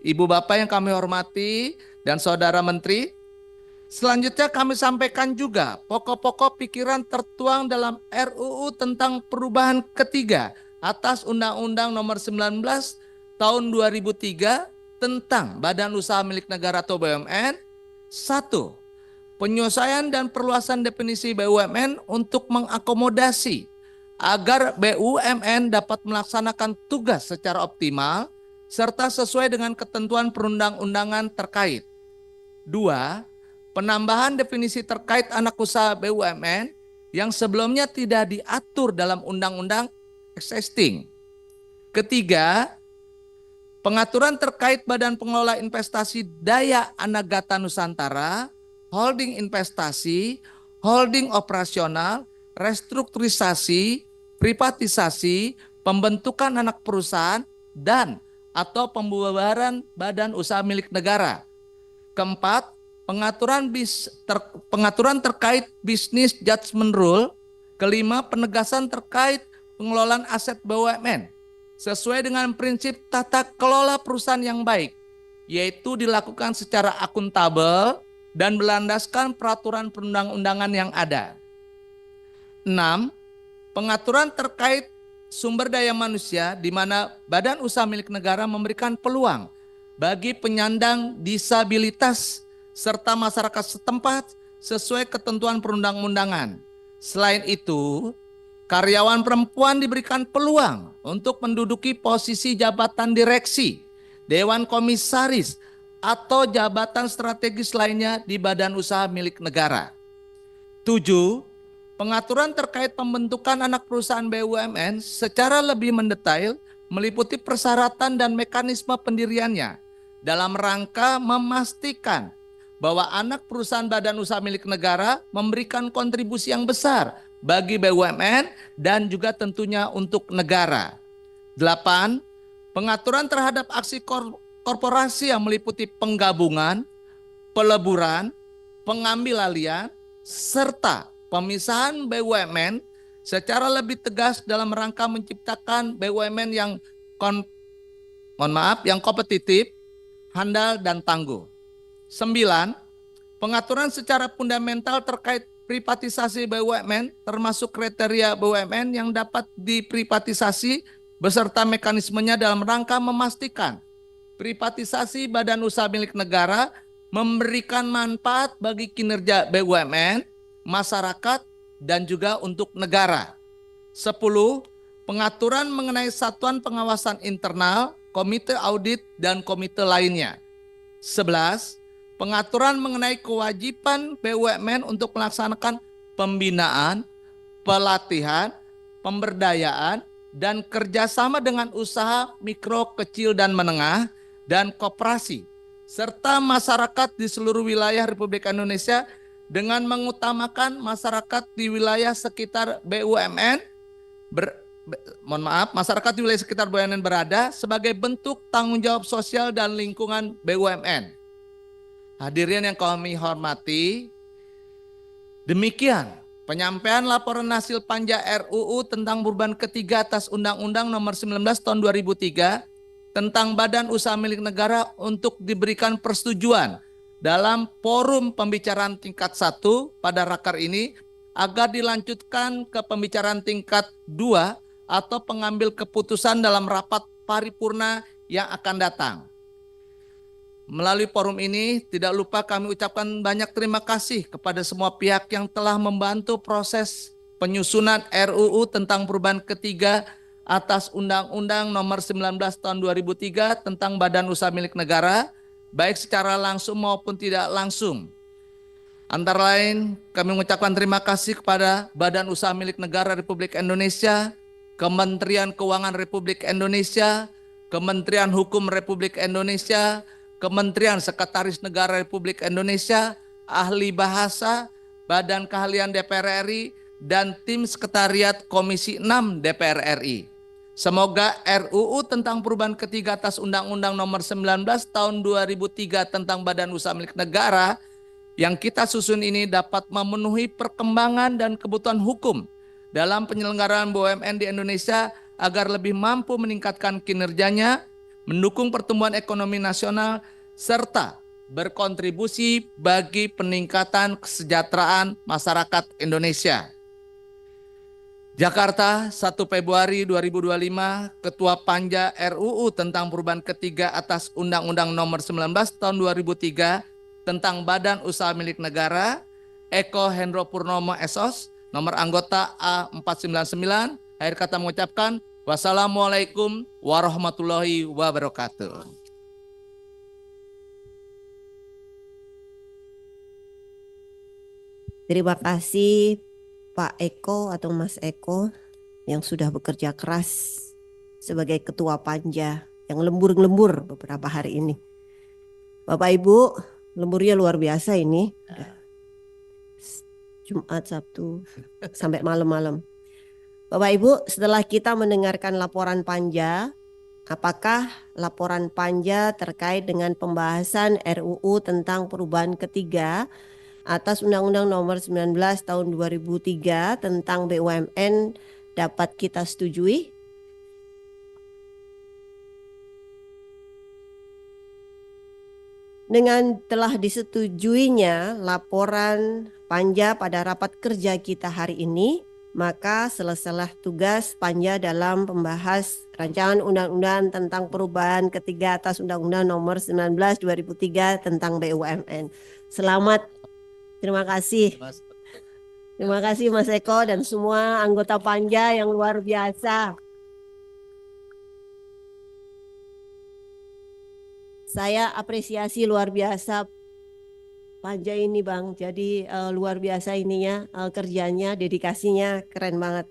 Ibu Bapak yang kami hormati, dan Saudara Menteri, selanjutnya kami sampaikan juga pokok-pokok pikiran tertuang dalam RUU tentang perubahan ketiga atas Undang-Undang Nomor 19 Tahun 2003 tentang Badan Usaha Milik Negara atau BUMN. 1. Penyesuaian dan perluasan definisi BUMN untuk mengakomodasi agar BUMN dapat melaksanakan tugas secara optimal serta sesuai dengan ketentuan perundang-undangan terkait. 2. Penambahan definisi terkait anak usaha BUMN yang sebelumnya tidak diatur dalam undang-undang existing. Ketiga, pengaturan terkait Badan Pengelola Investasi Daya Anagata Nusantara, holding investasi, holding operasional, restrukturisasi, privatisasi, pembentukan anak perusahaan, dan atau pembubaran badan usaha milik negara. Keempat, pengaturan terkait bisnis judgment rule. Kelima, penegasan terkait pengelolaan aset BUMN sesuai dengan prinsip tata kelola perusahaan yang baik, yaitu dilakukan secara akuntabel dan berlandaskan peraturan perundang-undangan yang ada. 6. Pengaturan terkait sumber daya manusia di mana Badan Usaha Milik Negara memberikan peluang bagi penyandang disabilitas serta masyarakat setempat sesuai ketentuan perundang-undangan. Selain itu, karyawan perempuan diberikan peluang untuk menduduki posisi jabatan direksi, dewan komisaris, atau jabatan strategis lainnya di badan usaha milik negara. 7. Pengaturan terkait pembentukan anak perusahaan BUMN secara lebih mendetail meliputi persyaratan dan mekanisme pendiriannya dalam rangka memastikan bahwa anak perusahaan badan usaha milik negara memberikan kontribusi yang besar bagi BUMN dan juga tentunya untuk negara. 8. Pengaturan terhadap aksi korporasi yang meliputi penggabungan, peleburan, pengambil alihan, serta pemisahan BUMN secara lebih tegas dalam rangka menciptakan BUMN yang kompetitif, handal, dan tangguh. 9. Pengaturan secara fundamental terkait privatisasi BUMN termasuk kriteria BUMN yang dapat diprivatisasi beserta mekanismenya dalam rangka memastikan privatisasi badan usaha milik negara memberikan manfaat bagi kinerja BUMN, masyarakat, dan juga untuk negara. 10. Pengaturan mengenai satuan pengawasan internal, komite audit, dan komite lainnya. 11. Pengaturan mengenai kewajiban BUMN untuk melaksanakan pembinaan, pelatihan, pemberdayaan, dan kerjasama dengan usaha mikro, kecil, dan menengah, dan koperasi, serta masyarakat di seluruh wilayah Republik Indonesia dengan mengutamakan masyarakat di wilayah sekitar BUMN, masyarakat di wilayah sekitar BUMN berada sebagai bentuk tanggung jawab sosial dan lingkungan BUMN. Hadirin yang kami hormati, demikian penyampaian laporan hasil panja RUU tentang perubahan ketiga atas Undang-Undang Nomor 19 Tahun 2003 tentang Badan Usaha Milik Negara untuk diberikan persetujuan dalam forum pembicaraan tingkat 1 pada raker ini agar dilanjutkan ke pembicaraan tingkat 2 atau pengambil keputusan dalam rapat paripurna yang akan datang. Melalui forum ini tidak lupa kami ucapkan banyak terima kasih kepada semua pihak yang telah membantu proses penyusunan RUU tentang perubahan ketiga atas Undang-Undang Nomor 19 Tahun 2003 tentang Badan Usaha Milik Negara, baik secara langsung maupun tidak langsung. Antara lain, kami mengucapkan terima kasih kepada Badan Usaha Milik Negara Republik Indonesia, Kementerian Keuangan Republik Indonesia, Kementerian Hukum Republik Indonesia, Kementerian Sekretaris Negara Republik Indonesia, Ahli Bahasa, Badan Keahlian DPR RI, dan tim Sekretariat Komisi 6 DPR RI. Semoga RUU tentang perubahan ketiga atas Undang-Undang Nomor 19 Tahun 2003 tentang Badan Usaha Milik Negara yang kita susun ini dapat memenuhi perkembangan dan kebutuhan hukum dalam penyelenggaraan BUMN di Indonesia agar lebih mampu meningkatkan kinerjanya, mendukung pertumbuhan ekonomi nasional, serta berkontribusi bagi peningkatan kesejahteraan masyarakat Indonesia. Jakarta, 1 Februari 2025, Ketua Panja RUU tentang perubahan ketiga atas Undang-Undang Nomor 19 Tahun 2003 tentang Badan Usaha Milik Negara, Eko Hendro Purnomo SOS, nomor anggota A499. Akhir kata mengucapkan wassalamualaikum warahmatullahi wabarakatuh. Terima kasih Pak Eko atau Mas Eko yang sudah bekerja keras sebagai Ketua Panja yang lembur-lembur beberapa hari ini. Bapak Ibu, lemburnya luar biasa ini. Jumat, Sabtu, sampai malam-malam. Bapak Ibu, setelah kita mendengarkan laporan Panja, apakah laporan Panja terkait dengan pembahasan RUU tentang perubahan ketiga atas Undang-Undang Nomor 19 Tahun 2003 tentang BUMN dapat kita setujui? Dengan telah disetujuinya laporan Panja pada rapat kerja kita hari ini, maka selesailah tugas Panja dalam membahas rancangan undang-undang tentang perubahan ketiga atas Undang-Undang Nomor 19 2003 tentang BUMN. Selamat. Terima kasih. Terima kasih Mas Eko dan semua anggota Panja yang luar biasa. Saya apresiasi luar biasa Panja ini Bang. Jadi luar biasa ininya, kerjanya, dedikasinya keren banget.